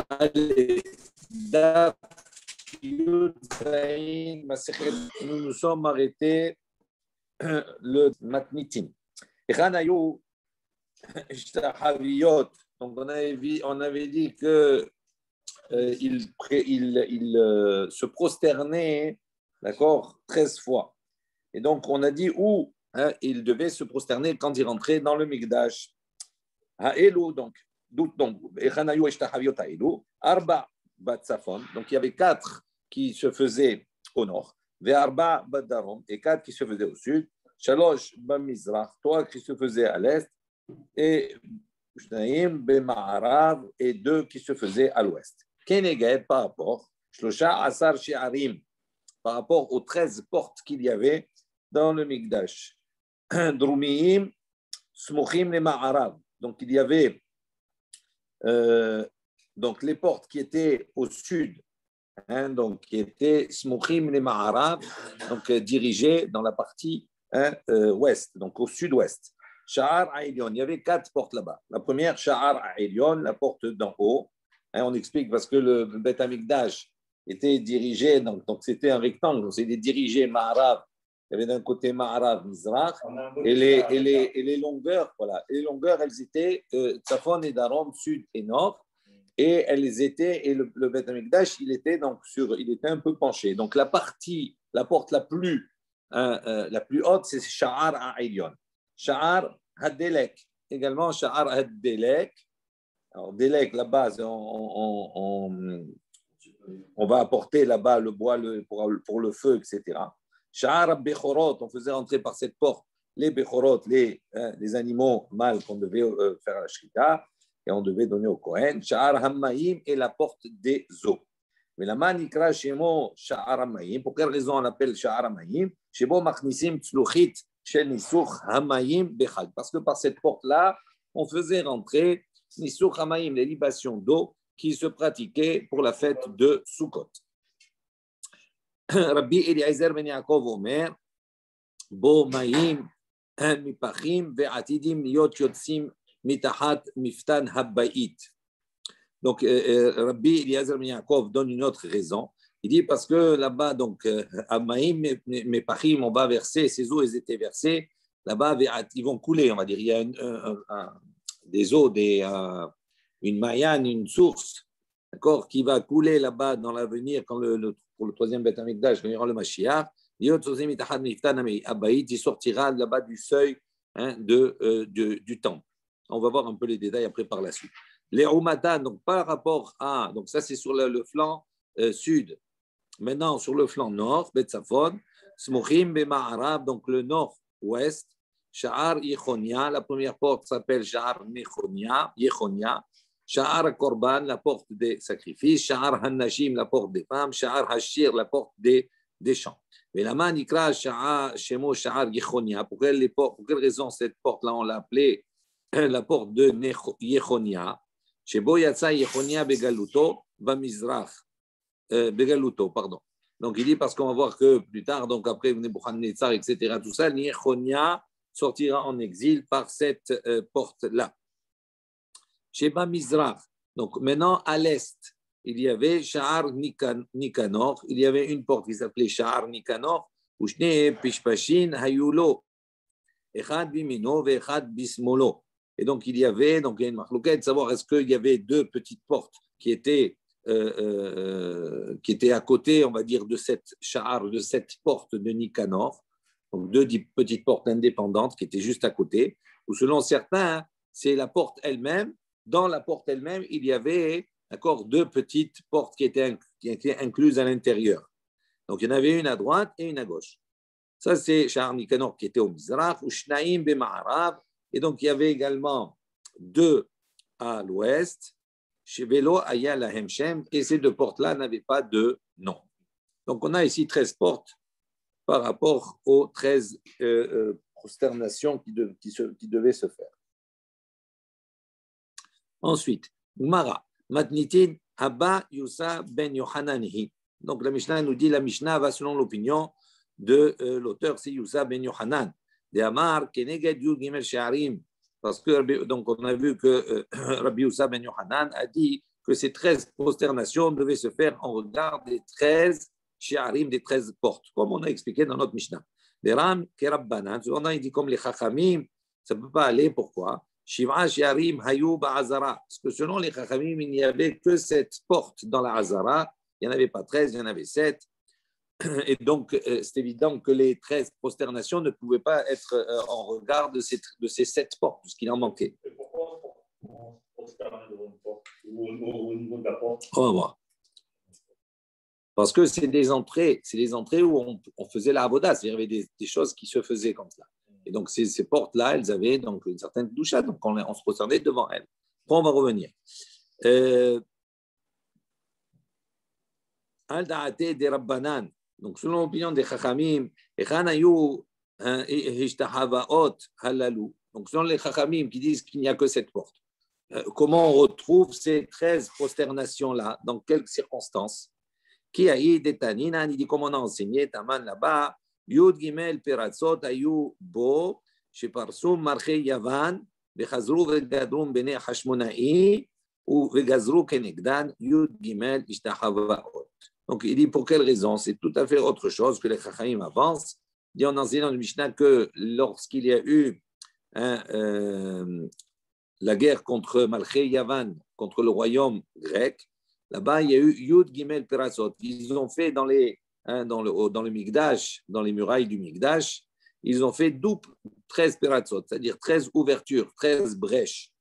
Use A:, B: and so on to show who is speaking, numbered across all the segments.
A: Allez, nous nous sommes arrêtés le Matnitin. Donc on avait dit que il se prosternait, d'accord, 13 fois. Et donc on a dit où il devait se prosterner quand il rentrait dans le Mikdash. Ha'elu, donc Arba Batsafon, donc il y avait 4 qui se faisaient au nord, Ve'arba Badarom, et 4 qui se faisaient au sud, Shalosh Bamizrach, 3 qui se faisaient à l'est, et Shnaim Bema'arav, et 2 qui se faisaient à l'ouest. Keneged par rapport, Shlosha Asar Shi'arim, par rapport aux 13 portes qu'il y avait dans le Mikdash. Drumiim, Smuchim le Ma'arav. Donc, il y avait donc les portes qui étaient au sud, donc qui étaient Smuchim le Ma'arav, donc dirigées dans la partie ouest, donc au sud-ouest. Sha'ar Ha'elyon, il y avait 4 portes là-bas. La première, Sha'ar Ha'elyon, la porte d'en haut. On explique parce que le Beth Amikdash était dirigé, donc c'était un rectangle, donc c'était dirigé Ma'arav. Il y avait d'un côté Ma'arav, Mizrach, et les longueurs, voilà. Et les longueurs, elles étaient Tzafon et Darom, sud et nord, et elles étaient, et le Beth Amikdash, il était un peu penché. Donc la porte la plus haute, c'est Sha'ar Ha'elyon. Sha'ar Haddelek, également Sha'ar Haddelek. Alors, Delek, la base, on va apporter là-bas le bois pour le feu, etc. Sha'ar Bechorot, on faisait entrer par cette porte les Bechorot, les animaux mâles qu'on devait faire à la Shrita, et on devait donner au Kohen. Sha'ar Hammaïm est la porte des eaux. Mais la manikra shemo Sha'ar Hammaïm, pour quelle raison on l'appelle Sha'ar Hammaïm? Shebo machnisim tzluchit shel nisuch Hammaïm bechag. Parce que par cette porte-là, on faisait rentrer Nisuch Hamaïm, les libations d'eau qui se pratiquaient pour la fête de Sukkot. Rabbi Eliezer ben Yaakov Omer, Bo Maïm, Mipachim, Ve'atidim, Liot Yotsim, Mitahat, Miftan, Habbaït. Donc, Rabbi Eliezer ben Yaakov donne une autre raison. Il dit parce que là-bas, donc, à Maïm, Mipachim, on va verser, ces eaux, elles étaient versées. Là-bas, ils vont couler, on va dire. Il y a des eaux, une maïane, une source, d'accord, qui va couler là-bas dans l'avenir quand pour le troisième Beth Amikdash, quand il y aura le Mashiach, il sortira là-bas du seuil du temple. On va voir un peu les détails après par la suite. Les Umatan, donc par rapport à, donc ça c'est sur le flanc sud. Maintenant sur le flanc nord, Beth Safon, Smuchim Bema'arav, donc le nord-ouest. Sha'ar Yechonia, la première porte s'appelle Sha'ar Yechonia. Sha'ar Korban, la porte des sacrifices. Sha'ar Hannashim, la porte des femmes. Sha'ar Hashir, la porte des champs. Mais la manikra Shemo Sha'ar Yechonia. Pour quelle raison cette porte-là, on l'a appelée la porte de Yechonia? Shebo Yatsa Yechonia Begaluto, Bamizrach. Begaluto, pardon. Donc il dit parce qu'on va voir que plus tard, donc après Nebuchadnezzar, etc., tout ça, Yechonia sortira en exil par cette porte-là. Sheba Mizrach. Donc maintenant, à l'est, il y avait Sha'ar Nikanor. Il y avait une porte qui s'appelait Sha'ar Nikanor. Ushne Pishpashin Hayulo. Echad Bimino ve Echad Bismolo. Et donc, il y a une marlouquette de savoir est-ce qu'il y avait 2 petites portes qui étaient à côté, on va dire, de cette Sha'ar, de cette porte de Nikanor. Donc 2 petites portes indépendantes qui étaient juste à côté, ou selon certains, c'est la porte elle-même. Dans la porte elle-même, il y avait 2 petites portes qui étaient incluses à l'intérieur. Donc il y en avait une à droite et une à gauche. Ça, c'est Sha'ar Nikanor qui était au Mizrach, ou Shnaim Bema'arav. Et donc il y avait également 2 à l'ouest, Shevelo Aya Lahem Shem, et ces 2 portes-là n'avaient pas de nom. Donc on a ici 13 portes par rapport aux 13 prosternations qui devaient se faire. Ensuite, Mara, Matnitin, Abba Yusa ben Yohananihi. Donc la Mishnah nous dit, la Mishnah va selon l'opinion de l'auteur, c'est Yusa ben Yohanan. De Amar, Keneged Yud Gimel She'arim. Parce que, donc on a vu que Rabbi Yusa ben Yohanan a dit que ces 13 prosternations devaient se faire en regard des 13 shi'arim, des 13 portes, comme on a expliqué dans notre Mishnah. Les Ram, Kerabbanan, cependant, il dit comme les Chachamim, ça ne peut pas aller, pourquoi? Shiv'a shi'arim hayu ba'azara, parce que selon les Chachamim, il n'y avait que 7 portes dans la Hazara, il n'y en avait pas 13, il y en avait 7. Et donc, c'est évident que les 13 prosternations ne pouvaient pas être en regard de ces 7 portes, puisqu'il en manquait.
B: Et pourquoi on se permet devant une porte ou au niveau de la porte?
A: On va voir. Parce que c'est des entrées où on faisait la avoda, c'est-à-dire il y avait des choses qui se faisaient comme ça. Et donc, ces portes-là, elles avaient donc une certaine doucha, donc on se prosternait devant elles. Après, on va revenir. Al-Da'ate des Rabbanan. Donc, selon l'opinion des Chachamim, donc, selon les Chachamim qui disent qu'il n'y a que cette porte, comment on retrouve ces 13 prosternations-là, dans quelles circonstances? Qui a eu des Tanina, il dit comme on a enseigné, Taman là-bas, Yud Gimel Peratzot Ayu Bo, Sheparsum Marche Yavan, Vechazru Vegadrum Bene Hashmona'i, ou Vegazru Kenegdan, Yud Gimel Ishtahavaot. Donc, il dit pour quelle raison? C'est tout à fait autre chose que les Chachamim avancent. Il dit on enseigne dans le Mishnah que lorsqu'il y a eu la guerre contre Malché Yavan, contre le royaume grec, là-bas, il y a eu Yud Gimel Perasot. Ils ont fait dans le Migdash, dans les murailles du Migdash, ils ont fait 13 Perasot, c'est-à-dire 13 ouvertures, 13 brèches.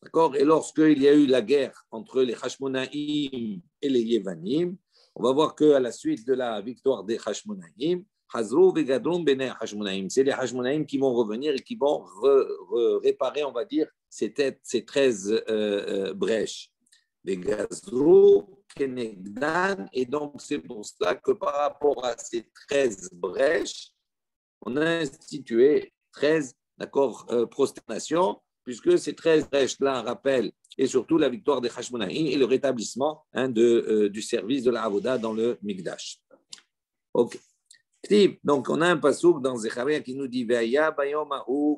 A: D'accord? Et lorsqu'il y a eu la guerre entre les Hashmonaïm et les Yevanim, on va voir qu'à la suite de la victoire des Hashmonaïm, Hazrou Vegadrum Bene Hashmonaïm, c'est les Hashmonaïm qui vont revenir et qui vont réparer, on va dire, ces 13 brèches. Vegazrou Kenegdan, et donc c'est pour ça que par rapport à ces 13 brèches, on a institué 13 prosternations, puisque ces 13 brèches-là rappellent, et surtout la victoire des Hashmonaïm et le rétablissement du service de la Avoda dans le Migdash. Ok. Donc, on a un passouk dans Zecharia qui nous dit Ve'aya bayom ha'u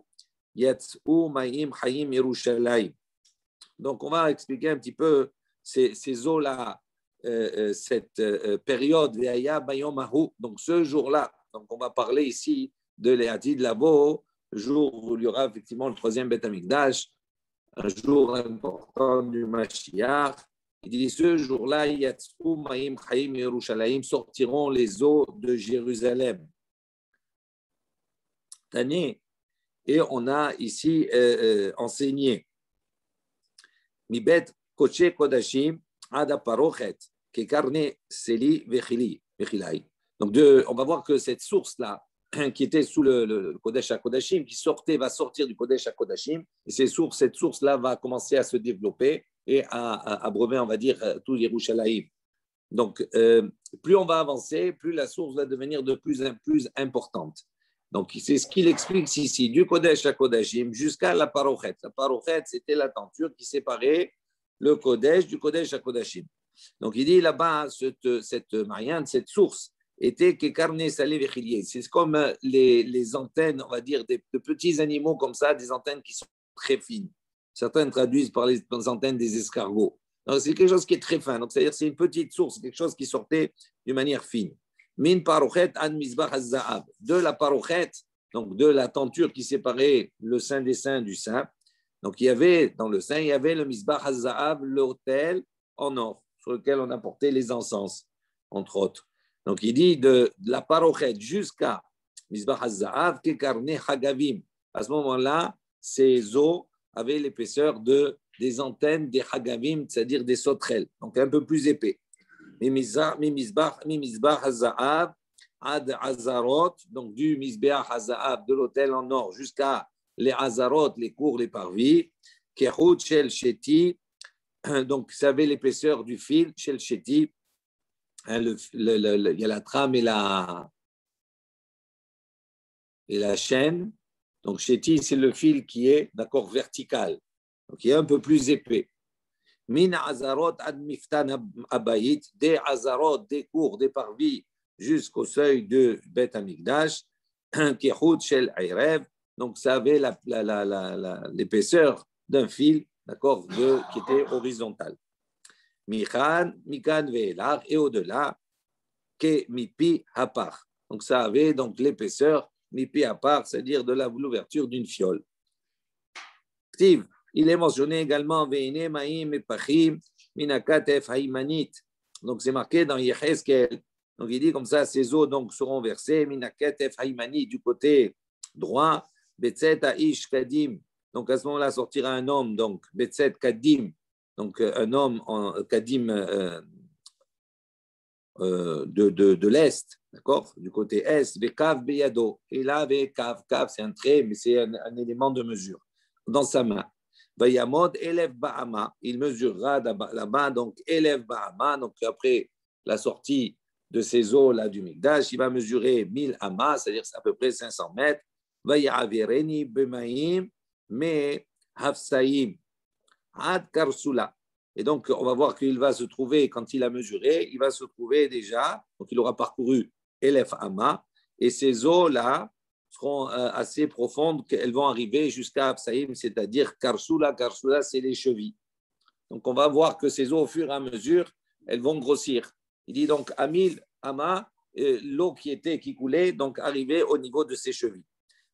A: yatz'u ma'im hayim Yerushalayim. Donc, on va expliquer un petit peu ces eaux-là, cette période Ve'aya bayom ha'u. Donc, ce jour-là, donc on va parler ici de l'Eati de Labo, le jour où il y aura effectivement le troisième Beth Amikdash, un jour important du Mashiach. Il dit ce jour-là, Yatzou Maïm Chaim Yerushalayim, sortiront les eaux de Jérusalem. Et on a ici enseigné Mibet Koche Kodashim Ada Parochet Kekarne Seli Vechilai. Donc on va voir que cette source-là, qui était sous le Kodesh HaKodashim, va sortir du Kodesh HaKodashim, et cette source-là va commencer à se développer et à abreuver, on va dire, tout Yerushalayim. Donc, plus on va avancer, plus la source va devenir de plus en plus importante. Donc, c'est ce qu'il explique ici, du Kodesh HaKodashim jusqu'à la Parochet. La Parochet, c'était la tenture qui séparait le Kodesh du Kodesh HaKodashim. Donc, il dit là-bas, cette Marianne, cette source, était que carne salé vechilier. C'est comme les antennes, on va dire, de petits animaux comme ça, des antennes qui sont très fines. Certains traduisent par les antennes des escargots. Donc, c'est quelque chose qui est très fin. Donc, c'est-à-dire c'est une petite source, quelque chose qui sortait d'une manière fine. Min parochet an misbach az-za'ab. De la parochet, donc de la tenture qui séparait le saint des saints du saint. Donc, il y avait, dans le saint, il y avait le misbach az-za'ab, l'autel en or, sur lequel on apportait les encens, entre autres. Donc, il dit de la parochet jusqu'à Mizbach HaZahav, Kekarne Hagavim. À ce moment-là, ces eaux avaient l'épaisseur des antennes des Hagavim, c'est-à-dire des sauterelles, donc un peu plus épais. Mizbach HaZahav, Ad Hazarot, donc du Mizbeach HaZahav, de l'autel en or, jusqu'à les Hazarot, les cours, les parvis, Kehut Shel Sheti, donc ça avait l'épaisseur du fil, Shel Sheti. Il y a la trame et la chaîne. Donc, Sheti, c'est le fil qui est, d'accord, vertical. Donc, il est un peu plus épais. Min azarot ad miftan abayit, des azarot, des cours, des parvis, jusqu'au seuil de Beth Amikdash, kehut shel ayrev. Donc, ça avait l'épaisseur d'un fil, d'accord, qui était horizontal. Michan, Mikan ve'elach, et au-delà, ke mipi hapar. Donc ça avait donc l'épaisseur mipi hapar, c'est-à-dire de l'ouverture d'une fiole. Steve, il est mentionné également ve'ine ma'im et pachim minakatef haïmanit. Donc c'est marqué dans Yecheskel. Donc il dit comme ça, ces eaux donc seront versées minakatef haïmanit du côté droit, betzet aish kadim. Donc à ce moment-là sortira un homme, donc betzet kadim, donc un homme en kadim de l'Est, d'accord, du côté Est, Vekav Beyado. Et là, Vekav, Kav, c'est un trait, mais c'est un élément de mesure dans sa main. Vayamod, Elev Bahama, il mesurera là-bas, donc Elev Bahama, donc après la sortie de ces eaux-là du Mikdash, il va mesurer 1000 amas, c'est-à-dire à peu près 500 mètres. Vayavireni Bemaim, Me Hafsaim, Ad Karsula. Et donc, on va voir qu'il va se trouver, quand il a mesuré, il va se trouver déjà, donc il aura parcouru Elef Ama, et ces eaux-là seront assez profondes qu'elles vont arriver jusqu'à Absaïm, c'est-à-dire Karsula. Karsula, c'est les chevilles. Donc, on va voir que ces eaux, au fur et à mesure, elles vont grossir. Il dit donc, à 1000 Ama, l'eau qui coulait, donc arrivait au niveau de ses chevilles.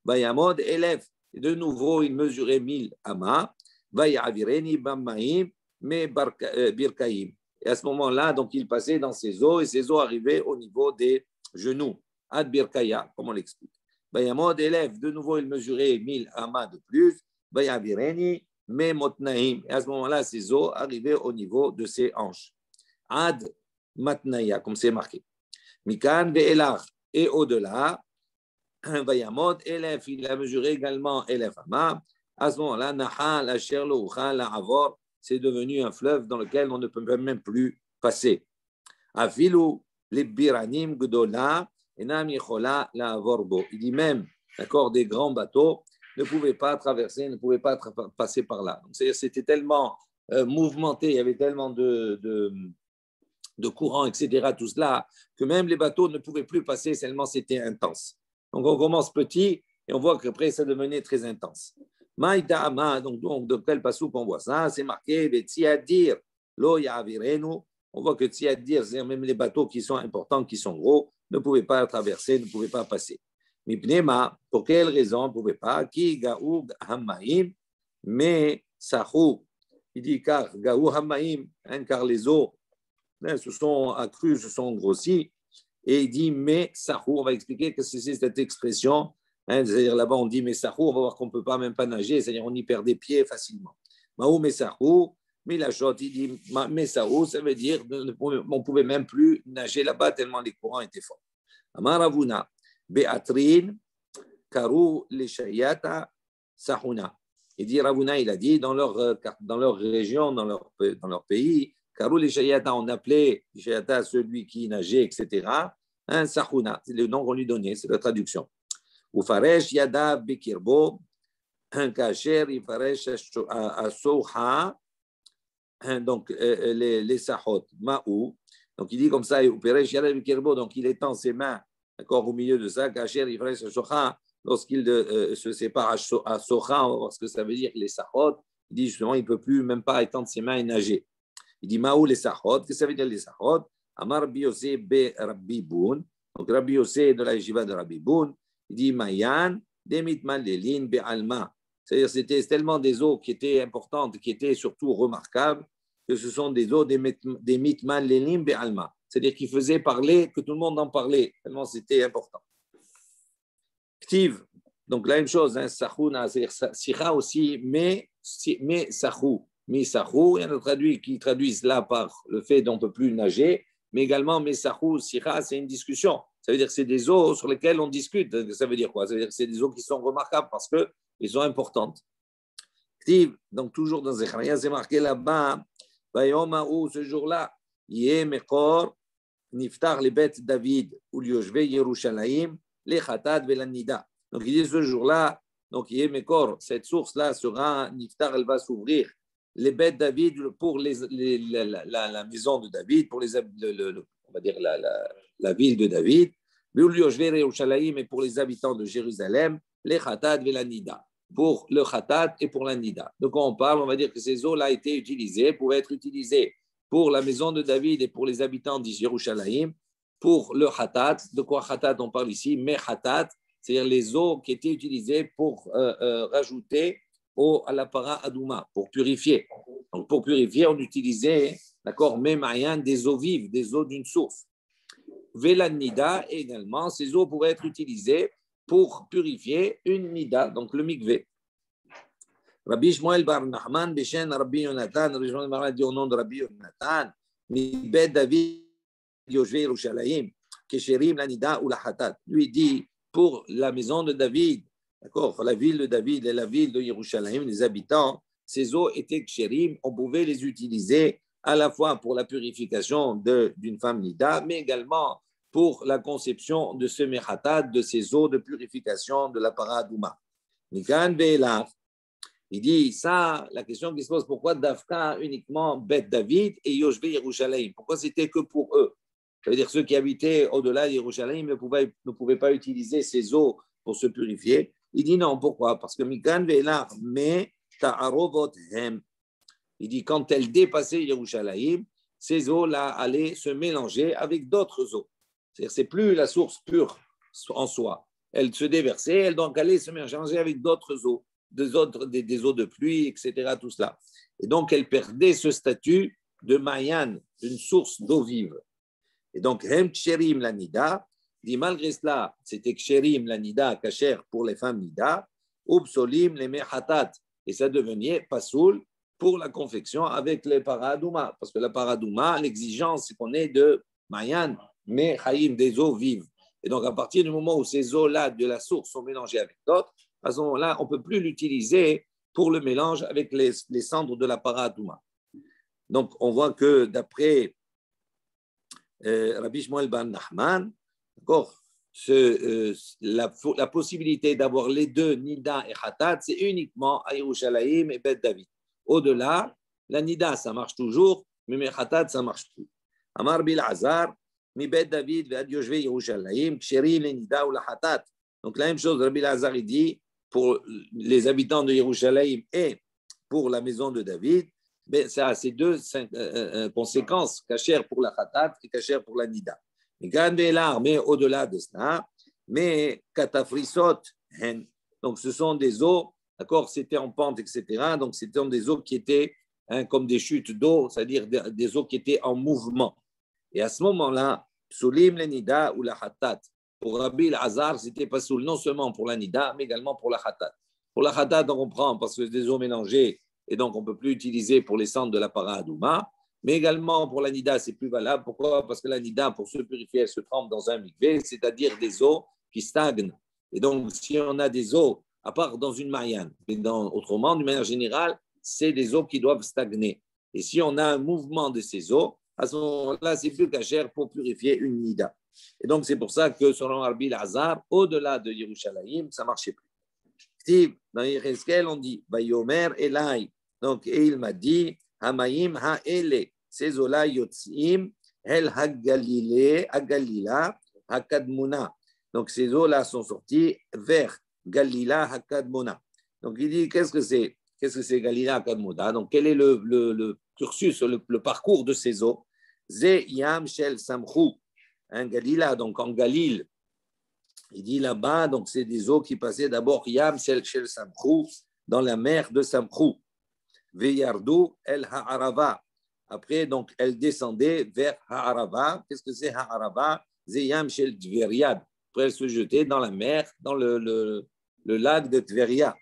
A: Bayamod, Elef, de nouveau, il mesurait 1000 Ama, Bayavireni, Bammaim, mais Birkaïm. Et à ce moment-là, donc il passait dans ses eaux et ses eaux arrivaient au niveau des genoux. Ad Birkaya, comme on l'explique. Bayamod élève, de nouveau il mesurait 1000 amas de plus. Bayavireni, mais Motnaïm. Et à ce moment-là, ses eaux arrivaient au niveau de ses hanches. Ad Matnaya, comme c'est marqué. Mikan Ve'elach, et au-delà, Bayamod élève, il a mesuré également élève amas. À ce moment-là, Nahal, Asher, Loucha, la Avor, c'est devenu un fleuve dans lequel on ne peut même plus passer. Afilu les biranim gdola enam yechola la avorbo. Il dit même, d'accord, des grands bateaux ne pouvaient pas traverser, ne pouvaient pas passer par là. Donc, c'est-à-dire c'était tellement mouvementé, il y avait tellement de courants, etc., tout cela, que même les bateaux ne pouvaient plus passer, tellement c'était intense. Donc on commence petit et on voit qu'après ça devenait très intense. Maïdama, donc de quel passou qu'on voit ça, c'est marqué Tsiadir, lo yavirenu. On voit que Tsiadir, c'est même les bateaux qui sont importants, qui sont gros, ne pouvaient pas traverser, ne pouvaient pas passer. Mipnema, pour quelle raison ne pouvaient pas? Ki gaoug hamaim, mais sahou. Il dit car gaou hamaim, car les eaux se sont accrues, se sont grossies. Et il dit mais sahou. On va expliquer que c'est cette expression. C'est-à-dire là-bas, on dit Messahou, on va voir qu'on ne peut pas même pas nager, c'est-à-dire on y perd des pieds facilement. Maou Messahou, Milachot, il dit Messahou, ça veut dire on ne pouvait même plus nager là-bas tellement les courants étaient forts. Amaravuna, Beatrin, Karu, Leshayata, Sahuna. Il dit Ravuna, il a dit dans leur région, dans leur pays, Karu, Leshayata, on appelait Leshayata celui qui nageait, etc. Sahuna, c'est le nom qu'on lui donnait, c'est la traduction. Ufaresh yada bekirbo, kacher ifaresh asouha, donc les sahot, ma'ou. Donc il dit comme ça, ufaresh yada bekirbo, donc il étend ses mains, d'accord, au milieu de ça, kacher ifaresh asouha, lorsqu'il se sépare à soha, on va voir ce que ça veut dire, les sahot. Il dit justement, il ne peut plus même pas étendre ses mains et nager. Il dit ma'ou les sahot, qu'est-ce que ça veut dire les sahot? Amar Rabbi Yossé be Rabbi Boun, donc Rabbi Yossé de la yeshiva de Rabbi Boun. Il dit Mayan, des mitmalelin be'alma. C'est-à-dire c'était tellement des eaux qui étaient importantes, qui étaient surtout remarquables, que ce sont des eaux des mitmalelin be'alma. C'est-à-dire qu'ils faisaient parler, que tout le monde en parlait, tellement c'était important. Ktiv, donc la même chose, hein, sahouna, c'est-à-dire sira aussi, mais sahou. Mi sahou, il y en a qui traduisent là par le fait qu'on ne peut plus nager, mais également mais sahou, sira, c'est une discussion. Ça veut dire que c'est des eaux sur lesquelles on discute. Ça veut dire quoi? Ça veut dire que c'est des eaux qui sont remarquables parce qu'elles sont importantes. Donc, toujours dans Zechariah, c'est marqué là-bas, ce jour-là, Yé Mekor, Niftar les bêtes David, ou Lyoshve Yerushalayim, les Khatad Velanida. Donc, il dit ce jour-là, donc Yé Mekor, cette source-là sera, Niftar, elle va s'ouvrir. Les bêtes David pour la maison de David, pour on va dire la ville de David, et pour les habitants de Jérusalem, les Khatad et la Nida, pour le Khatad et pour la Nida. De quoi on parle? On va dire que ces eaux-là étaient utilisées, pouvaient être utilisées pour la maison de David et pour les habitants d'Yerushalayim, pour le Hatat. De quoi Hatat on parle ici? Mais Hatat, c'est-à-dire les eaux qui étaient utilisées pour rajouter à la para adouma, pour purifier. Donc pour purifier, on utilisait, d'accord, Memayan, des eaux vives, des eaux d'une source. Vela Nida, également, ces eaux pourraient être utilisées pour purifier une Nida, donc le mikvé. Rabbi Shmuel bar Nachman, Beshen Rabbi Yonatan, Rabbi Shmuel bar dit au nom de Rabbi Yonatan, Mibet David, Yoshvé Yerushalayim, Kesherim, la Nida ou la Hatat. Lui dit, pour la maison de David, d'accord, la ville de David et la ville de Yerushalayim, les habitants, ces eaux étaient Kesherim, on pouvait les utiliser à la fois pour la purification d'une femme Nida, mais également pour la conception de ce Mechatat, de ces eaux de purification de la Paradouma. Mikan Ve'elach, il dit ça, la question qui se pose, pourquoi Dafka uniquement Bet David et Yoshvé Yerushalayim? Pourquoi c'était que pour eux? Ça veut dire ceux qui habitaient au-delà de Yerushalayim ne pouvaient pas utiliser ces eaux pour se purifier. Il dit non, pourquoi? Parce que Mikan Ve'elach, mais Ta'arovot Hem. Il dit quand elles dépassaient Yerushalayim, ces eaux-là allaient se mélanger avec d'autres eaux. C'est-à-dire c'est plus la source pure en soi. Elles se déversaient, elles donc allaient se mélanger avec d'autres eaux, des eaux de pluie, etc. Tout cela. Et donc elles perdaient ce statut de mayan, d'une source d'eau vive. Et donc Hem Ksherim la Nida, dit malgré cela, c'était Ksherim la Nida, Kacher pour les femmes Nida, Ubsolim les Mehatat, et ça devenait Pasoul pour la confection avec les paradouma. Parce que la paradouma, l'exigence, c'est qu'on ait de mayan, mais chaïm, des eaux vives. Et donc, à partir du moment où ces eaux-là de la source sont mélangées avec d'autres, à ce moment-là, on ne peut plus l'utiliser pour le mélange avec les cendres de la paradouma. Donc, on voit que d'après Rabbi Shmuel ben Nachman, d'accord, la possibilité d'avoir les deux, Nida et Hatat, c'est uniquement à Yerushalayim et Bet David. Au-delà, la Nida, ça marche toujours, mais Mechatat, ça marche plus. Amar Bil Hazar, Mi Bet David, Ve'ad Yoshvé Yerushalayim, Ksherim, le Nida ou la Hatat. Donc la même chose, Rabbi Hazar, il dit, pour les habitants de Yerushalayim et pour la maison de David, mais ça a ces deux conséquences, Kasher pour la Hatat et Kasher pour la Nida. Mais au-delà de cela, mais Katafrisot, donc ce sont des eaux. D'accord, c'était en pente, etc. Donc, c'était des eaux qui étaient comme des chutes d'eau, c'est-à-dire des eaux qui étaient en mouvement. Et à ce moment-là, Soulim le Nida ou la Hatat. Pour Rabbi Hazar, c'était pas soul non seulement pour la Nida, mais également pour la Hatat. Pour la Hatat, on comprend parce que c'est des eaux mélangées et donc on ne peut plus utiliser pour les cendres de la Paradouma. Mais également pour la Nida, c'est plus valable. Pourquoi? Parce que la Nida, pour se purifier, elle se trempe dans un mikvé, c'est-à-dire des eaux qui stagnent. Et donc, si on a des eaux à part dans une marianne. Mais autrement, d'une manière générale, c'est des eaux qui doivent stagner. Et si on a un mouvement de ces eaux, à ce moment-là, c'est plus cachère pour purifier une nida. Et donc, c'est pour ça que, selon Rabbi Hazar, au-delà de Yerushalayim, ça ne marchait plus. Dans Yecheskel, on dit, Vayomer Elai. Donc, et il m'a dit, Hamayim ha'ele, ces eaux-là yotzim, el hagalila, hakadmuna. Donc, ces eaux-là sont sorties vers Galila Hakadmona. Donc, il dit, qu'est-ce que c'est Galila Hakadmona? Donc, quel est le cursus, le parcours de ces eaux? Ze Yam Shel Samchou. Galila, donc en Galil. Il dit là-bas, donc c'est des eaux qui passaient d'abord Yam Shel Samchou, dans la mer de Samchou. Veyardou El Ha'arava. Après, donc, elle descendait vers Ha'arava. Qu'est-ce que c'est Ha'arava? Ze Yam Shel Tveriad. Après, elle se jetait dans la mer, dans le lac de Tveria.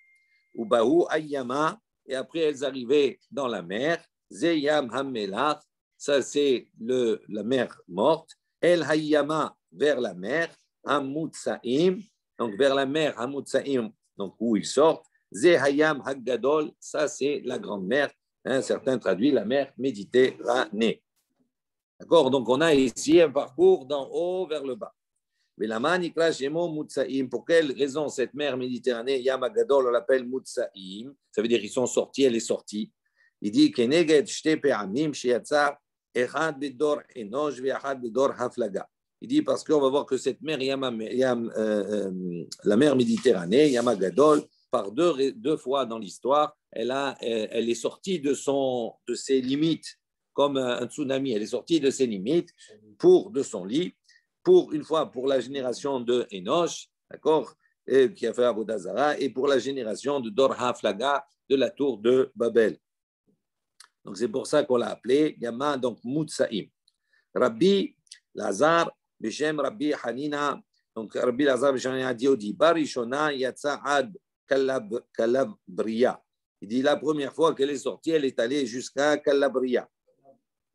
A: Ubahu Ayyama, et après, elles arrivaient dans la mer. Zeyam Hammelach, ça c'est la mer morte. El Hayyama, vers la mer. Hamutsaim, donc vers la mer Hamutsaim, donc où ils sortent. Zehayam Haggadol, ça c'est la grande mer. Certains traduisent la mer Méditerranée. D'accord? Donc on a ici un parcours d'en haut vers le bas. Pour quelle raison cette mer Méditerranée, Yam Haggadol, on l'appelle Mutsaim? Ça veut dire qu'ils sont sortis, elle est sortie. Il dit il dit parce qu'on va voir que cette mer, la mer Méditerranée, Yam Haggadol, par deux fois dans l'histoire, elle est sortie de ses limites comme un tsunami. Elle est sortie de ses limites, de son lit, une fois pour la génération de Enoch, d'accord, qui a fait Avodah Zarah, et pour la génération de Dor HaFlaga, de la tour de Babel. Donc c'est pour ça qu'on l'a appelé Yama, donc Moutsaïm. Rabbi Lazar, Bishem Rabbi Hanina, donc Rabbi Lazar Bishem Hanina dit au dit, Barishona Yatsa Ad Calabria. Il dit la première fois qu'elle est sortie, elle est allée jusqu'à Calabria.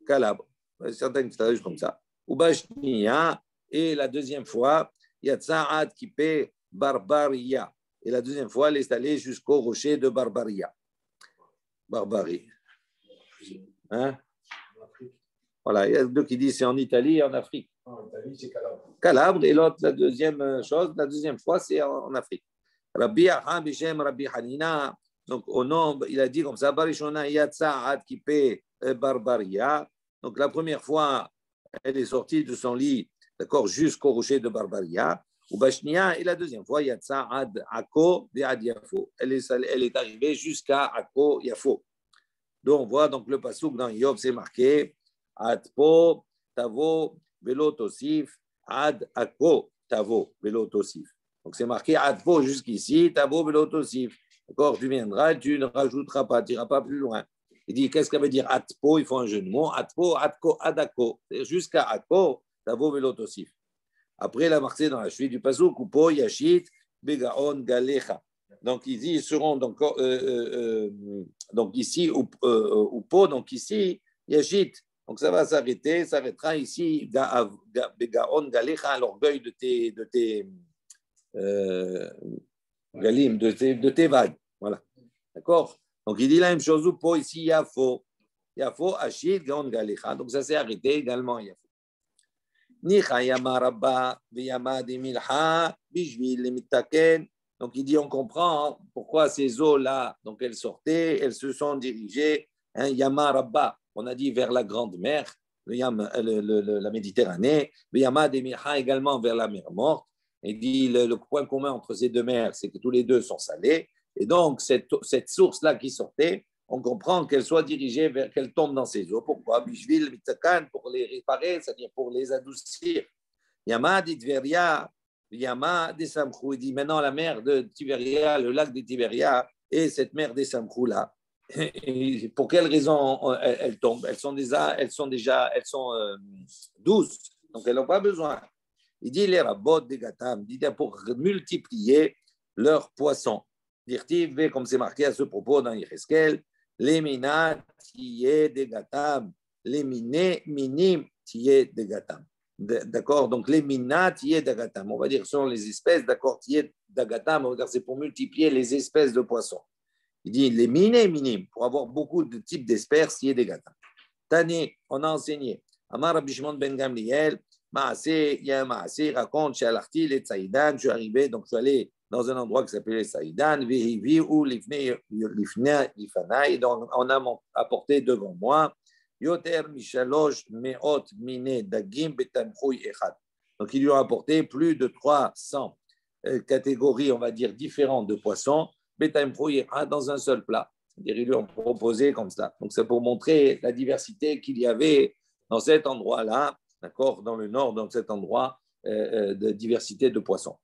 A: Calabre. Certains qui traduisent comme ça. Ubashniya, et la deuxième fois, Yatsa Ad Kipe Barbaria. Et la deuxième fois, elle est allée jusqu'au rocher de Barbaria. Barbarie. Hein? Voilà, il y a deux qui disent c'est en Italie et en Afrique.
B: En Italie, c'est Calabre.
A: Calabre, et l'autre, la deuxième fois, c'est en Afrique. Rabbi Aha Bishem Rabbi Hanina, donc au nom, il a dit comme ça, Barishona Yatsa Ad Kipe Barbaria. Donc la première fois, elle est sortie de son lit, d'accord, jusqu'au rocher de Barbaria. Ou Bashnia, et la deuxième fois, Yatsa Ad Akko Ad Yafo. Elle est arrivée jusqu'à Akko Yafo. Donc on voit donc le passouk dans Yov, c'est marqué Adpo Tavo Velo Tosif Ad Akko Tavo Velo Tosif. Donc c'est marqué Adpo jusqu'ici, Tavo Velo Tosif. D'accord, tu viendras, tu ne rajouteras pas, tu n'iras pas plus loin. Il dit qu'est-ce que ça veut dire Adpo? Il faut un jeu de mots. Adpo, Adko, Adako. Jusqu'à Akko Tavo Velo Tosif. Après, il a marqué dans la suite du passouk Upo Yashit Begaon Galecha. Donc, ils seront donc ici, ou Po, donc ici, Yashit. Donc, ça va s'arrêtera ici, Begaon Galecha, l'orgueil de tes galim, de tes vagues. Voilà. D'accord? Donc, il dit la même chose, ou Po, ici, Yafo. Yafo, Ashit, Gaon Galecha. Donc, ça s'est arrêté également, Yafo. Nicha Yama Rabba, Veyama Demilha, Bishvil Lemitaken. Donc, il dit, on comprend pourquoi ces eaux-là, donc elles sortaient, elles se sont dirigées, Yama Rabba, on a dit vers la Grande Mer, la Méditerranée, Yama Demilha également vers la mer Morte. Il dit, le point commun entre ces deux mers, c'est que tous les deux sont salés. Et donc, cette source-là qui sortait, on comprend qu'elle soit dirigée vers, qu'elle tombe dans ces eaux. Pourquoi? Bishvil Mitakan, pour les réparer, c'est-à-dire pour les adoucir. Yama dit Tveria. Yama des Samkhou, il dit maintenant la mer de Tiberia, le lac de Tiberia, et cette mer des Samkhou là. Pour quelles raisons elles tombent? Elles sont douces, donc elles n'ont pas besoin. Il dit les rabbot des Gatam, il dit pour multiplier leurs poissons. Dirtiv, comme c'est marqué à ce propos dans Yecheskel, les minat tiye des Gatam, les miné minim tiye des Gatam. D'accord, donc les minat tiye d'agatam, on va dire sont les espèces, d'accord, tiye d'agatam, on va dire c'est pour multiplier les espèces de poissons. Il dit les miné minim, pour avoir beaucoup de types d'espèces, tiye d'agatam. Tani, on a enseigné. Amar Rabbi Shimon ben Gamliel, Maasé, il y a un Maasé, raconte chez Alarti, les Tsaïdan, je suis arrivé, donc je suis allé dans un endroit qui s'appelait Tsaïdan, Vihivi ou Lifnei Lifanai, donc on a apporté devant moi. Yoter Mishalosh Meot Mine Dagim Betamchui Echad. Donc, il lui a apporté plus de 300 catégories, on va dire, différentes de poissons, Betamchui Echad, dans un seul plat. C'est-à-dire, ils lui ont proposé comme ça. Donc, c'est pour montrer la diversité qu'il y avait dans cet endroit-là, d'accord, dans le nord, dans cet endroit de diversité de poissons.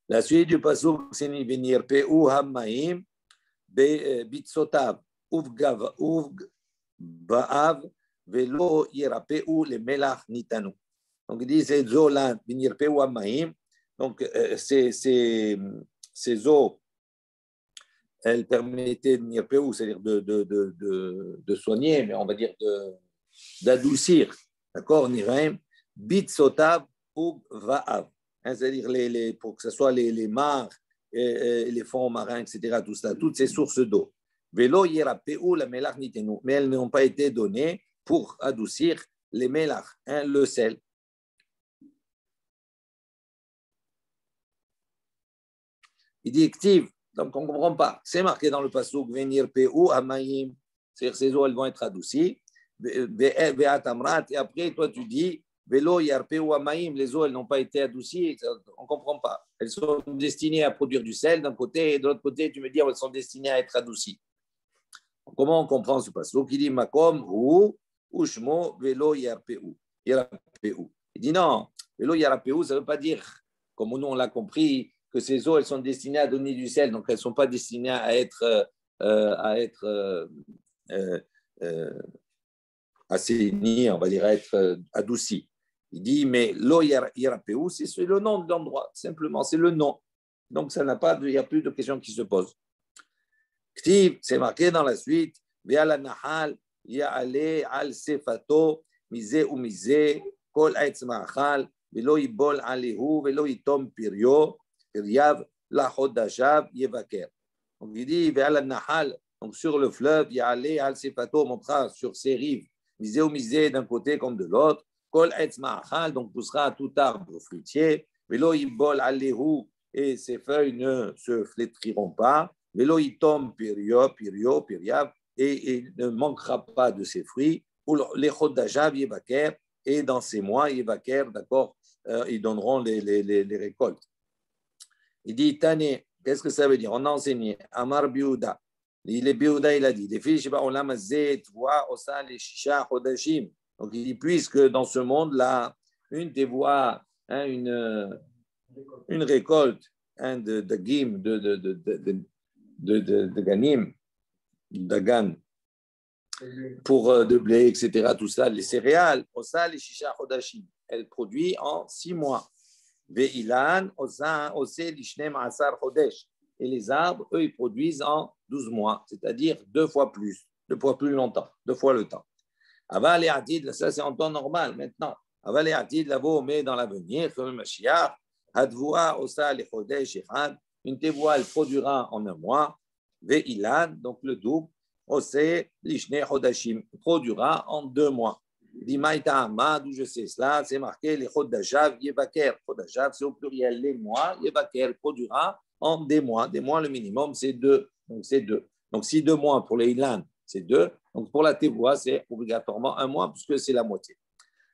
A: La suite du pasuk, c'est Venir Peu Hammaim Bitsotav Uvgav Ba'av velo yirapeu le melach nitanu. Donc il dit ces eaux-là, binirpeu amaim. Donc ces eaux, elles permettaient de nirpeu, c'est-à-dire de soigner, mais on va dire d'adoucir. D'accord, niraim bitsotav ou va'av. C'est-à-dire pour que ce soit les mares, les fonds marins, etc. Tout ça, toutes ces sources d'eau. Vélo yérapeu la melach nitenu, mais elles n'ont pas été données pour adoucir les melach, le sel. Il dit active, donc on ne comprend pas. C'est marqué dans le passouk venir peu amaïm, c'est-à-dire ces eaux elles vont être adoucies. Et après toi tu dis vélo yarpeu amaïm, les eaux elles n'ont pas été adoucies, on ne comprend pas. Elles sont destinées à produire du sel d'un côté et de l'autre côté tu me dis elles sont destinées à être adoucies. Comment on comprend ce passage? Il dit Makom ou Ushmo velo yarpeu. Il dit non, velo yarpeu, ça ne veut pas dire, comme nous on l'a compris, que ces eaux elles sont destinées à donner du sel, donc elles ne sont pas destinées à être assainies, on va dire à être adoucies. Il dit mais lo yarpeu, c'est le nom de l'endroit, simplement, c'est le nom. Donc ça n'a pas, il n'y a plus de questions qui se posent. Ktiv, c'est marqué dans la suite, Ve'al nahal ya'ale al sefato mize ou mize kol aitz ma'achal velo yibol alehu velo yitom piryav la chodashav yevaker. Donc il dit Ve'al nahal, donc sur le fleuve ya'ale al sefato, montrera sur ses rives mize ou mize d'un côté comme de l'autre kol aitz ma'achal, donc poussera tout arbre fruitier velo yibol alehu, et ses feuilles ne se flétriront pas. Velo itom piryav, et il ne manquera pas de ses fruits. Ou les chodajav yevaker, et dans ces mois yevaker, d'accord, ils donneront les récoltes. Il dit Tane, qu'est-ce que ça veut dire? On a enseigné Amar Biouda. Il a dit les filles olam hazeh tvoa osa les shisha chodashim. Donc il dit puisque dans ce monde-là, une des voies, une récolte de gim, de ganim, dagan, pour de blé, etc., tout ça, les céréales, osa les shisha chodashim, elle produit en 6 mois. Ve'ilan, osa, ose lishnem asar chodesh. Et les arbres, eux, ils produisent en 12 mois, c'est-à-dire 2 fois plus longtemps, 2 fois le temps. Aval et Atid, ça c'est en temps normal maintenant. Aval et Atid, là-bas, mais dans l'avenir, comme le Mashiach, Hadvoa, osa les chodesh echad, une tevoa, elle produira en 1 mois. Ve'ilan, donc le double, ose lishne chodashim, produira en 2 mois. Dimaïta Ahmad, d'où je sais cela, c'est marqué les chodashav yevaker. Chodashav, c'est au pluriel les mois, yevaker produira en des mois. Des mois, le minimum, c'est 2. Donc, c'est 2. Donc, si 2 mois pour les Ilan, c'est 2. Donc, pour la tevoa, c'est obligatoirement 1 mois, puisque c'est la moitié.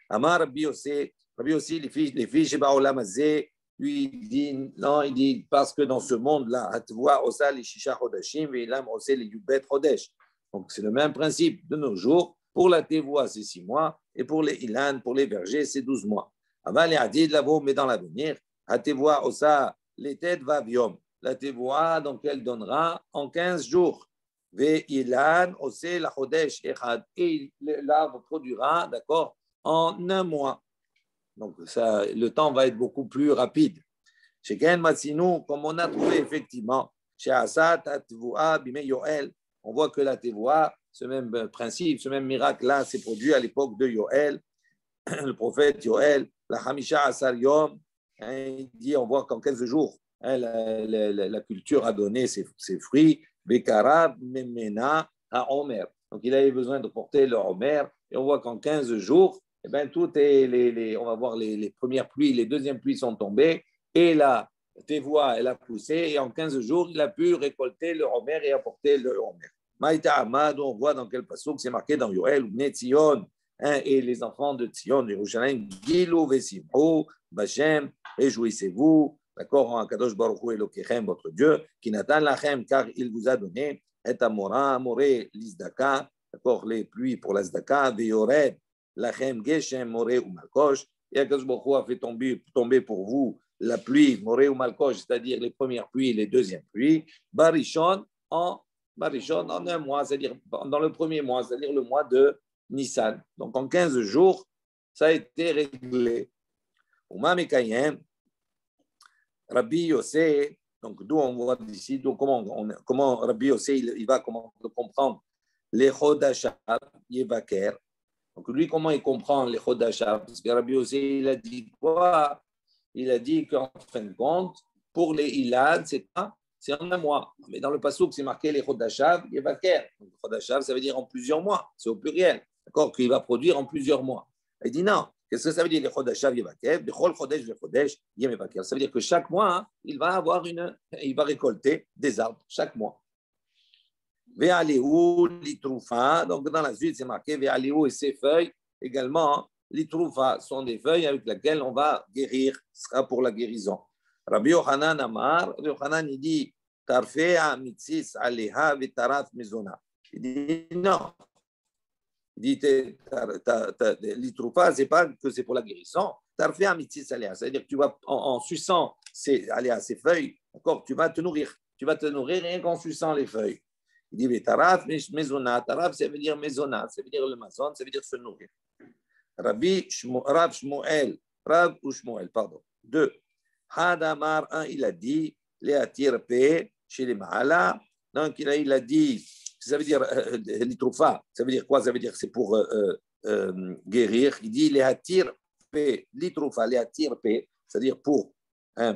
A: Amar Rabbi aussi, les filles chez Baolam Azeh, lui, il dit, non, il dit, parce que dans ce monde-là, Hatvoa, Osa, les Shisha Chodashim, Veilam, Osa, les Yubet Chodesh. Donc, c'est le même principe de nos jours. Pour la tevoa, c'est 6 mois, et pour les Ilan, pour les vergers, c'est 12 mois. Avant les Hadid, là-bas, mais dans l'avenir, Hatevoa, Osa, les têtes va viom. La tevoa, donc, elle donnera en 15 jours. Veilan, Osa, la Chodesh, Echad. Et l'arbre produira, d'accord, en 1 mois. Donc, ça, le temps va être beaucoup plus rapide. Chez Ken Matsinou, comme on a trouvé effectivement, chez Asat, Atvoa, Bime Yoel, on voit que la tevoa, ce même principe, ce même miracle-là s'est produit à l'époque de Yoel, le prophète Yoel, la Hamisha Asar Yom, il dit, on voit qu'en 15 jours, la culture a donné ses fruits, Bekara, Memena, à Omer. Donc, il avait besoin de porter le Omer, et on voit qu'en 15 jours, eh bien, tout est, on va voir les premières pluies, les deuxièmes pluies sont tombées, et la tevoa, elle a poussé, et en 15 jours, il a pu récolter le Omer et apporter le Omer. Maïta Ahmad, on voit dans quel passage c'est marqué dans Yoel, ou Tzion, et les enfants de Tzion, de Yerushalayim, Gilou Vesimho, Bachem, réjouissez-vous, d'accord, en Kadosh Baruch Hu Elokechem, votre Dieu, qui Natan Lachem, car il vous a donné, et Amora, Moré, l'Izdaka, d'accord, les pluies pour l'Izdaka, Veyored, Lachem, Geshem, Moré ou Malkosh, et Akadosh Baruch Hu a fait tomber pour vous la pluie, Moré ou Malkosh, c'est-à-dire les premières pluies et les deuxièmes pluies, Barishon en 1 mois, c'est-à-dire dans le premier mois, c'est-à-dire le mois de Nissan. Donc en 15 jours, ça a été réglé. Rabbi Yossé, donc d'où on voit d'ici, donc comment Rabbi Yossé il va comment comprendre les Chodashav Yevaker. Donc lui, comment il comprend les Chodashav? Parce que Rabbi Yossé, il a dit quoi? Il a dit qu'en fin de compte, pour les Ilad, c'est en 1 mois. Mais dans le passouk, c'est marqué les Chodashav Yevaker. Chodashav, ça veut dire en plusieurs mois. C'est au pluriel. D'accord? Qu'il va produire en plusieurs mois. Il dit non. Qu'est-ce que ça veut dire les Chodashav Yevaker? Bechol Chodesh Chodesh Yevaker. Ça veut dire que chaque mois, il va récolter des arbres chaque mois. Ve'alihu litrufa. Donc dans la suite, c'est marqué Ve'alihu et ses feuilles également. Litrufa sont des feuilles avec lesquelles on va guérir. Ce sera pour la guérison. Rabbi Yochanan Amar, Rabbi Yochanan il dit Tarfea mitzis aleha vetaraf mezona. Il dit non. Il dit l'itroufa, c'est pas que c'est pour la guérison. Tarfé amitis aléa, c'est-à-dire que tu vas en suçant ces feuilles, d'accord, tu vas te nourrir. Tu vas te nourrir rien qu'en suçant les feuilles. Il dit mais taraf, maisona, taraf, ça veut dire maisona, ça veut dire le mazon, ça veut dire se nourrir. Rav Shmuel, Rav ou Shmuel, pardon. 2. Hadamar, il a dit, les atirpe chez les mahala. Donc, il a dit, ça veut dire l'itroufa, ça veut dire quoi? Ça veut dire c'est pour guérir. Il dit, les atirpe, l'itroufa, les atirpe, c'est-à-dire pour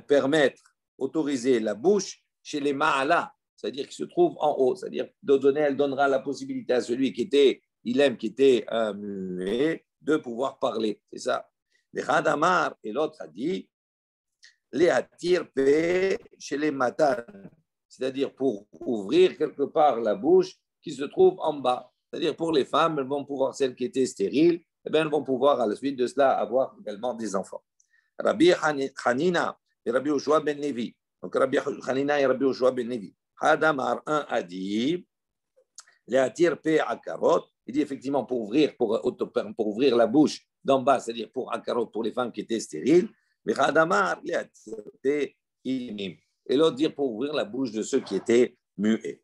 A: permettre, autoriser la bouche chez les mahala, c'est-à-dire qui se trouve en haut, c'est-à-dire elle donnera la possibilité à celui qui était, qui était muet, de pouvoir parler. C'est ça. Les Hadamar, et l'autre a dit, les atirpe chez les matan, c'est-à-dire pour ouvrir quelque part la bouche qui se trouve en bas. C'est-à-dire pour les femmes, elles vont pouvoir, celles qui étaient stériles, eh bien, elles vont pouvoir à la suite de cela avoir également des enfants. Rabbi Hanina et Rabbi Yoshua ben Levi. Donc Rabbi Hanina et Rabbi Yoshua ben Levi. Hadamar 1 a dit, les atirpe akarot, il dit effectivement pour ouvrir la bouche d'en bas, c'est-à-dire pour akarot, pour les femmes qui étaient stériles, mais Hadamar, les atirpe inim. Et l'autre dire pour ouvrir la bouche de ceux qui étaient muets.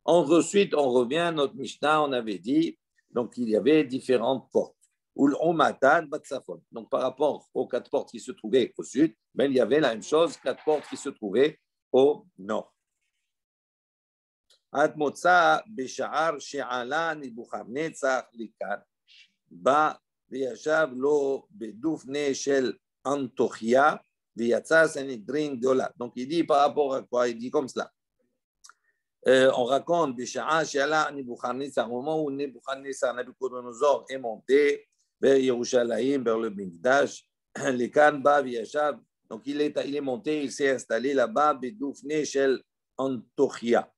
A: Ensuite, on revient à notre Mishnah, on avait dit, donc il y avait différentes portes. Donc par rapport aux 4 portes qui se trouvaient au sud, ben, il y avait la même chose, 4 portes qui se trouvaient au nord. Atmotza Besha'ar She'ala Nebuchadnezzar Likan Ba Veyashav Lo Bedufne Shel Antochia Veyatza Sanhedrin Gdola. Donc il dit par rapport à quoi? Il dit comme cela. On raconte Besha'ar She'ala Nebuchadnezzar, au moment où Nebuchadnezzar, Nabucodonosor est monté vers Yerushalayim, vers le Mikdash, Likan Ba Veyashav. Donc il est monté, il s'est installé là-bas Bedufne Shel Antochia,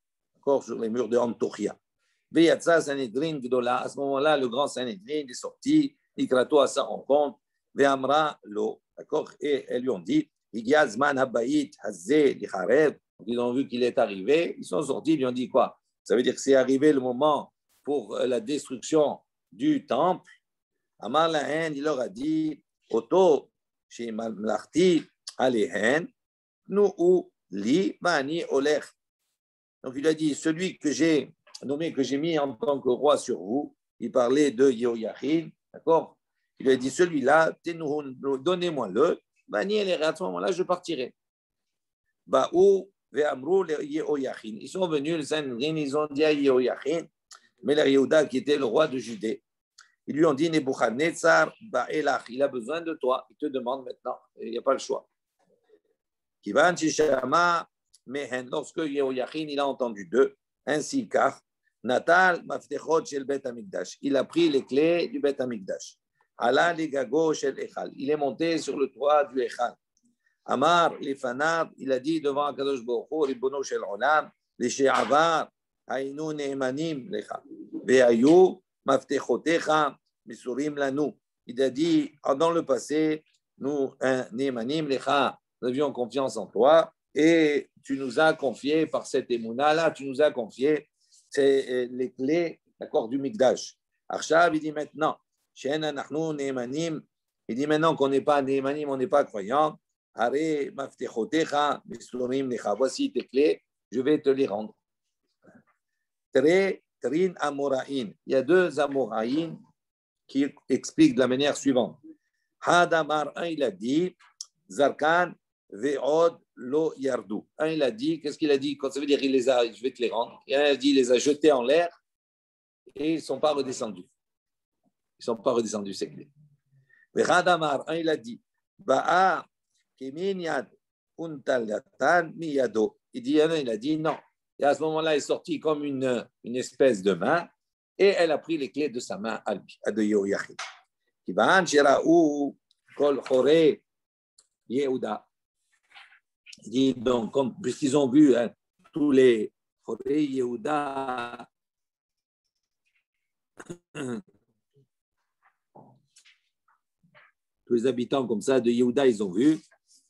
A: sur les murs de Antochia. Veyatza Sanhedrin Gdola. À ce moment-là, le grand Sanhedrin est sorti, Ikrato à sa rencontre, Ve'amra lo, d'accord, et elles lui ont dit, Igyazman Habayit Hazé Licharev. Ils ont vu qu'il est arrivé, ils sont sortis, ils lui ont dit quoi? Ça veut dire que c'est arrivé le moment pour la destruction du temple. Amar Lahen, il leur a dit, Oto, chez Malachti, Alehen, nous li, Mani Olech. Donc il a dit, celui que j'ai nommé, que j'ai mis en tant que roi sur vous, il parlait de Yehoyachin, d'accord? Il a dit, celui-là, donnez-moi-le, à ce moment-là, je partirai. Baou ve'amrou Yehoyachin. Ils sont venus, les Sanhedrin, ils ont dit à Yehoyachin, mais le Yehuda qui était le roi de Judée, ils lui ont dit, Nebuchadnezzar ba'elach, il a besoin de toi, il te demande maintenant, il n'y a pas le choix. Kivan Shishama. Mais lorsque Yehoyachin il a entendu d'eux, ainsi car Natal Maftechot Shel Bet Hamikdash, il a pris les clés du Bet Hamikdash. Ala Ligago Shel Echal, il est monté sur le toit du Echal. Amar Lefanav, il a dit devant Akadosh Baruch Hu, Ribono Shel Olam, les She'avar, Hainu Ne'emanim Lecha, Ve'ayu Maftechotecha Misurim Lanu. Il a dit dans le passé, nous Ne'emanim Lecha, nous avions confiance en toi. Et tu nous as confié, par cette émouna-là, tu nous as confié les clés, d'accord, du Mikdash. Arshav, il dit maintenant, il dit maintenant qu'on n'est pas Ne'emanim, on n'est pas croyant. Voici tes clés, je vais te les rendre. Trin Amoraïn. Il y a 2 Amoraïn qui expliquent de la manière suivante. Hadamar 1, il a dit, Zarkan Ve'od lo yardu. Un, il a dit, qu'est-ce qu'il a dit? Ça veut dire, je vais te les rendre. Et un, il a dit, il les a jetés en l'air et ils ne sont pas redescendus. Ils ne sont pas redescendus, ces clés. Ve'hadamar, un, il a dit, Ba'a kemin yad untalatan miyado. Il a dit non. Et à ce moment-là, elle est sortie comme une espèce de main et elle a pris les clés de sa main à lui, à de Yehoyachin. Kivan shira'u kol chore Yehuda. Il dit donc, puisqu'ils ont vu tous les Chorei Yehuda, tous les habitants comme ça de Yehuda, ils ont vu.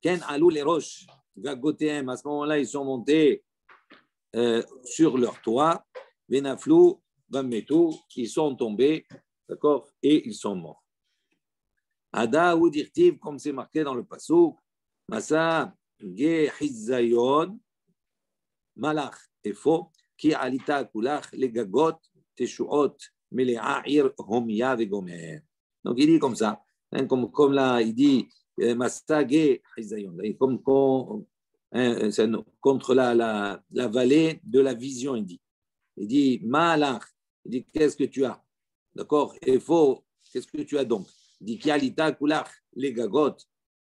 A: Ken alou les roches, Gagotéem, à ce moment-là, ils sont montés sur leur toit. Venaflou, Vametou, ils sont tombés, d'accord, et ils sont morts. Ada ou dirtiv, comme c'est marqué dans le passouk, Masa ge hizayon, malach et faux, qui alita kulach les gagot teshuot mele'a'ir homia vegomer. Donc il dit comme ça, hein, comme là il dit Masa ge hizayon, comme contre la vallée de la vision, il dit malach, il dit qu'est-ce que tu as, d'accord, et faux, qu'est-ce que tu as donc? Il dit Kialita Kulach, les gagotes,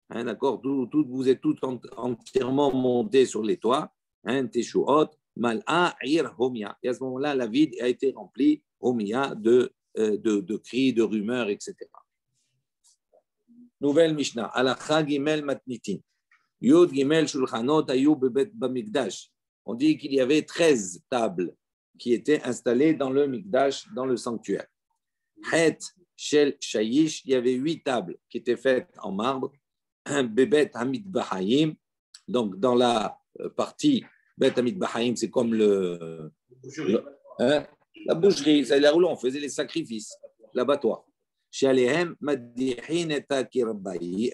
A: hein, d'accord, vous êtes tous entièrement montés sur les toits, hein, Teshuot, Mal'a, Ir, Homia. Et à ce moment-là, la ville a été remplie, Homia, de cris, de rumeurs, etc. Nouvelle Mishnah, Alacha Gimel Matnitin, Yud Gimel Shulchanot Ayub Bamikdash. On dit qu'il y avait 13 tables qui étaient installées dans le Mikdash, dans le sanctuaire. Het Shel Shayish, il y avait 8 tables qui étaient faites en marbre. Bebet Hamid Bahayim, donc dans la partie Bet Hamid Bahayim, c'est comme la boucherie, c'est là où on faisait les sacrifices, l'abattoir. Chez Alehem Madihin et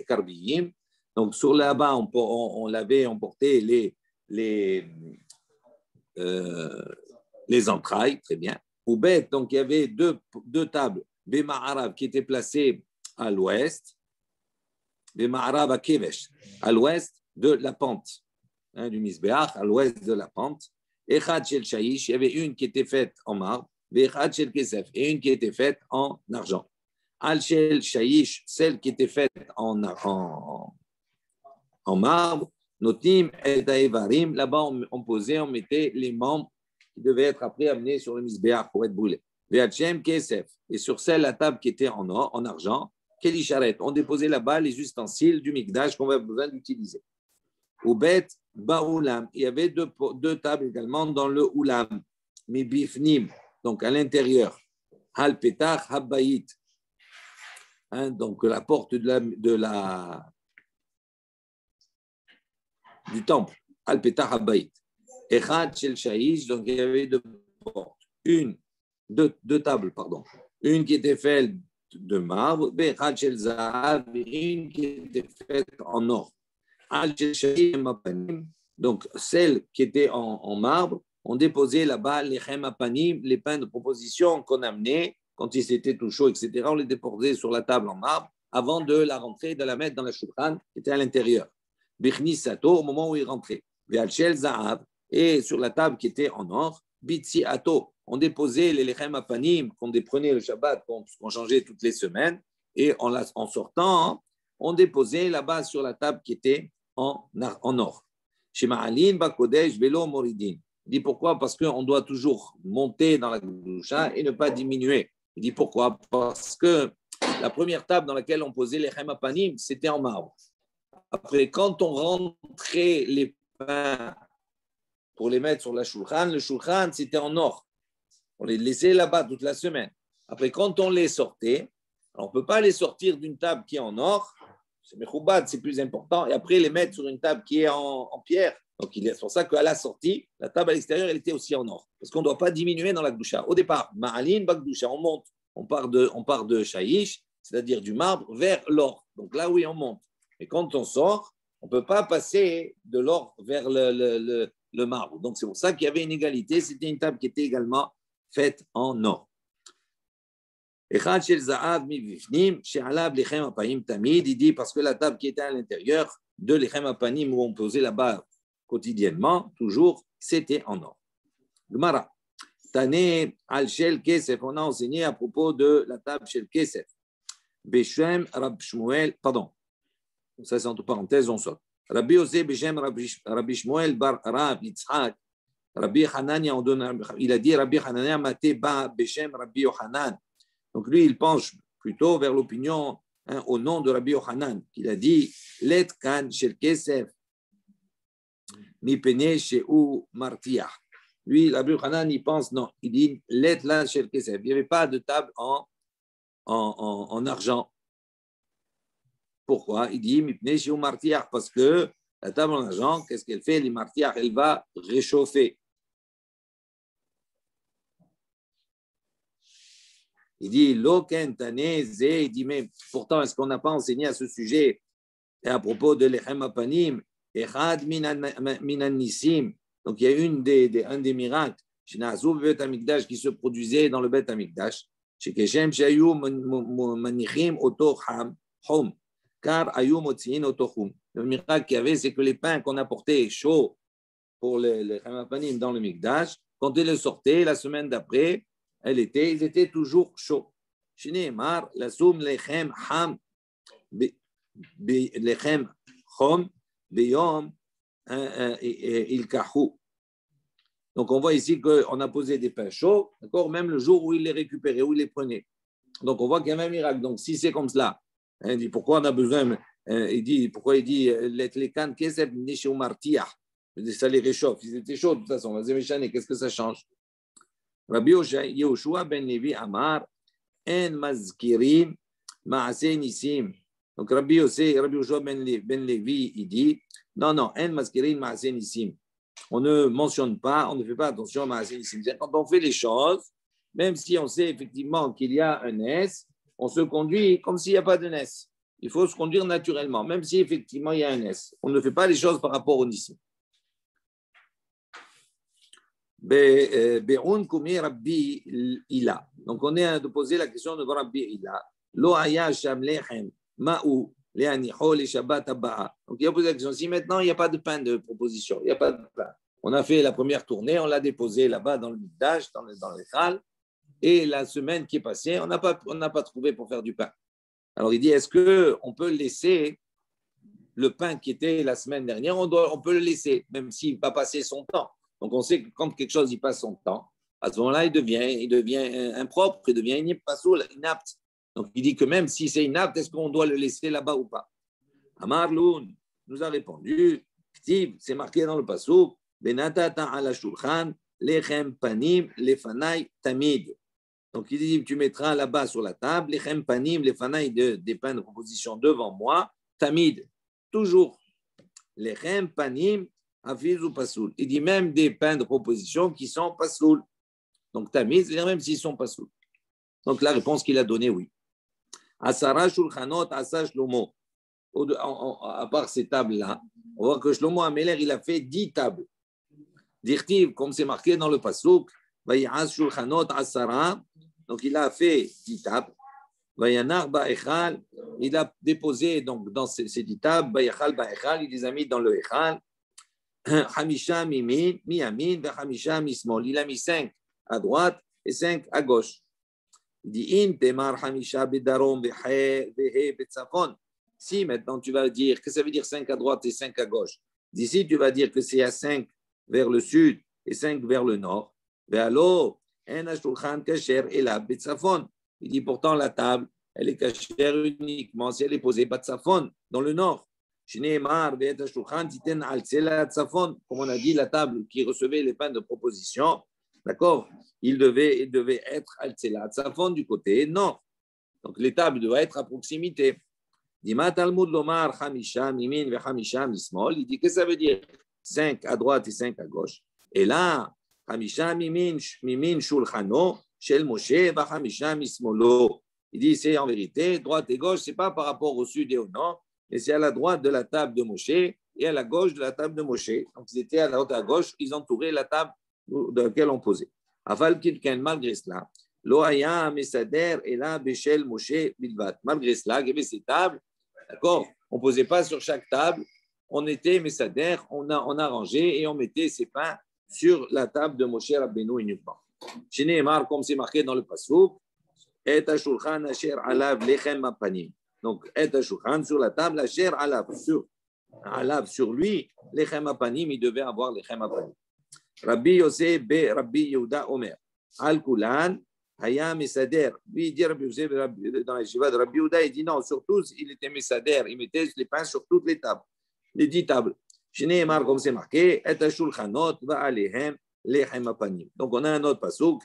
A: Karbiyim, donc sur là-bas, on avait emporté les entrailles, très bien. Ou Bet, donc il y avait deux tables. Bema'arav qui était placé à l'ouest, Bema'arav à Kevesh, à l'ouest de la pente, hein, du Misbeach, à l'ouest de la pente. Echad Shel Shayish, il y avait une qui était faite en marbre, Echad Shel Kesef, et une qui était faite en argent. Al Shel Shayish, celle qui était faite en marbre, Notim et Taevarim, là-bas on mettait les membres qui devaient être après amenés sur le Misbeach pour être brûlés. Ve'achem Kesef, et sur celle, la table qui était en or, en argent, Kelisharet, on déposait là-bas les ustensiles du Mikdash qu'on avait besoin d'utiliser. Au Bet Ba'ulam, il y avait deux tables également dans le Ulam, Mibifnim, donc à l'intérieur, Hal Petach Habbayit, hein, donc la porte du temple, Hal Petach Habbayit. Echad Shel Shayish, donc il y avait deux portes, deux tables, pardon. Une qui était faite de marbre, Echad Shel Zahav, une qui était faite en or. Donc, celle qui était en marbre, on déposait là-bas les chemapanim, les pains de proposition qu'on amenait quand il était tout chaud, etc. On les déposait sur la table en marbre avant de la rentrer, de la mettre dans la shulchan qui était à l'intérieur. Bichnis Sato, au moment où il rentrait. Et sur la table qui était en or, Bitsi Ato, on déposait les lechem apanim qu'on prenait le Shabbat, qu'on changeait toutes les semaines, et en sortant, on déposait là-bas sur la table qui était en or. Chez Ma'alin, Bakodesh, Velo, Moridin. Il dit pourquoi? Parce qu'on doit toujours monter dans la Gdusha et ne pas diminuer. Il dit pourquoi? Parce que la première table dans laquelle on posait les Chemapanim, c'était en marbre. Après, quand on rentrait les pains pour les mettre sur la shulchan, le shulchan, c'était en or. On les laissait là-bas toute la semaine. Après, quand on les sortait, on ne peut pas les sortir d'une table qui est en or, c'est Mechoubad, c'est plus important, et après les mettre sur une table qui est en pierre. Donc, c'est pour ça qu'à la sortie, la table à l'extérieur, elle était aussi en or. Parce qu'on ne doit pas diminuer dans la Gdusha. Au départ, Ma'alin, Bagdusha, on monte. On part de Shayish, c'est-à-dire du marbre, vers l'or. Donc là, oui, on monte. Et quand on sort, on ne peut pas passer de l'or vers le marbre. Donc, c'est pour ça qu'il y avait une égalité. C'était une table qui était également faite en or. Il dit parce que la table qui était à l'intérieur de l'Echem Apanim où on posait là-bas quotidiennement, toujours, c'était en or. Gemara. Tane al Shel Kesef, on a enseigné à propos de la table Shel Kesef. Beshem Rab Shmuel, pardon, ça c'est entre parenthèses, on sort. Rabbi Yosef Beshem Rabbi Shmuel Bar Rav Yitzhak, Rabbi Hanania, il a dit Rabbi Hanania Mate Ba Beshem Rabbi Yohanan. Donc lui, il penche plutôt vers l'opinion au nom de Rabbi Yohanan, qu'il a dit Let kan shel kesef mi pene shehu martiah. Lui, Rabbi Yohanan, il pense non, il dit Let lan shel kesef. Il n'y avait pas de table en argent. Pourquoi? Il dit mi pene shehu martiah, parce que la table en argent, qu'est-ce qu'elle fait? Les martiah, elle va réchauffer. Il dit, Loken Tane Ze, il dit, mais pourtant, est-ce qu'on n'a pas enseigné à ce sujet et à propos de l'Echem Apanim, Echad Minan Nisim, donc il y a un des miracles, Shnazou Bet Amikdash qui se produisait dans le Bet Amikdash, chez Keshem Shayu Manichim Oto Hom, car Ayu Motziin Oto Hum. Le miracle qu'il y avait, c'est que les pains qu'on apportait chauds pour l'Echem Apanim dans le Mikdash, quand ils le sortaient, la semaine d'après, ils étaient toujours chauds. Shneimar, la soum lechem ham, lechem chom, beyom, il kahou. Donc on voit ici qu'on a posé des pains chauds, d'accord, même le jour où il les récupérait, où il les prenait. Donc on voit qu'il y a un miracle. Donc si c'est comme cela, il dit pourquoi on a besoin, il dit les cannes, qu'est-ce que ça les réchauffe, ils étaient chauds de toute façon, qu'est-ce que ça change? Rabbi Yehoshua ben Levi Amar, En mazkirim ma'aseh nisim. Donc Rabbi Yehoshua ben Levi, il dit, non, En mazkirim ma'aseh nisim. On ne mentionne pas, on ne fait pas attention à ma'aseh nisim. Quand on fait les choses, même si on sait effectivement qu'il y a un S, on se conduit comme s'il n'y a pas de S. Il faut se conduire naturellement, même si effectivement il y a un S. On ne fait pas les choses par rapport au nisim. Donc on est de poser la question de Rabbi Ila. Lo haya sham lechem ma'u le'anicho le Shabbat haba'a. Donc il a posé la question, si maintenant il n'y a pas de pain de proposition, il n'y a pas de pain. On a fait la première tournée, on l'a déposé là-bas dans le Mikdash, dans les Chal, et la semaine qui est passée, on n'a pas trouvé pour faire du pain. Alors il dit, est-ce qu'on peut laisser le pain qui était la semaine dernière, on peut le laisser, même s'il va passer son temps. Donc, on sait que quand quelque chose il passe son temps, à ce moment-là, il devient impropre, il devient inapte. Donc, il dit que même si c'est inapte, est-ce qu'on doit le laisser là-bas ou pas? Amar Loun nous a répondu, c'est marqué dans le pasuk, Benatata ala shulchan, lechem panim, lefanai tamid. Donc, il dit, tu mettras là-bas sur la table, lechem panim, lefanai, des pains de proposition devant moi, tamid, toujours. Lechem panim, Hafiz ou pasoul. Il dit même des pains de proposition qui sont pasoul. Donc, tamiz, c'est-à-dire même s'ils sont pasoul. Donc, la réponse qu'il a donnée, oui. Asara shulchanot, asa shlomo. À part ces tables-là, on voit que Shlomo Améler, il a fait 10 tables. Dirtiv, comme c'est marqué dans le pasouk, Vayi'as shulchanot asara. Donc, il a fait 10 tables. Vayanar ba'echal, il a déposé donc, dans ces 10 tables, Vayachal ba'echal, il les a mis dans le echal. Hamisha mimin, miyamin, Hamisha mismol. Il a mis 5 à droite et 5 à gauche. Il dit In temar Hamisha bedarom vehe betzafon. Si maintenant tu vas dire que ça veut dire 5 à droite et 5 à gauche, d'ici tu vas dire que c'est à 5 vers le sud et 5 vers le nord. Ve'alo en ashulchan kasher ela betzafon. Il dit pourtant la table elle est kasher uniquement si elle est posée betzafon dans le nord. Comme on a dit, la table qui recevait les pains de proposition, d'accord, il devait être al-Tselat Tzafon du côté nord. Donc les tables doivent être à proximité. Il dit que ça veut dire 5 à droite et 5 à gauche. Et là, il dit c'est en vérité, droite et gauche, ce n'est pas par rapport au sud et au nord, et c'est à la droite de la table de Moshe et à la gauche de la table de Moshe. Donc, ils étaient à la droite et à gauche, ils entouraient la table dans laquelle on posait. Malgré cela, Loaya Mesader et là, Béchel Moshe Bilvat. Malgré cela, il y avait ces tables, d'accord? On ne posait pas sur chaque table, on était Mesader, on arrangeait et on mettait ces pains sur la table de Moshe Rabbeinu uniquement. Chez Nehemar, comme c'est marqué dans le Passouk, Et Ashulchan Asher Alav Lechem Apanim. Donc, et Ashulchan sur la table, la chair alav sur lui, les chemapanim, il devait avoir les chemapanim. Rabbi Yosef be Rabbi Yehuda Omer. Al Kulan, Haya Mesader. Lui, il dit Rabbi Yosef dans la shiva de Rabbi Yehuda, il dit non, sur tous, il était Mesader, il mettait les pains sur toutes les tables, les 10 tables. Chez Nehemar, comme c'est marqué, et Ashulchanot va alehem les chemapanim. Donc, on a un autre pasouk,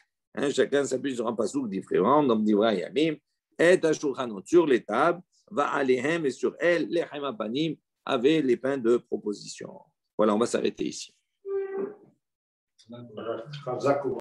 A: chacun s'appuie sur un pasouk différent, donc Divra Yamim. Et Ashulchanot sur les tables, va alehem et sur elles, les chemapanim avaient les pains de proposition. Voilà, on va s'arrêter ici.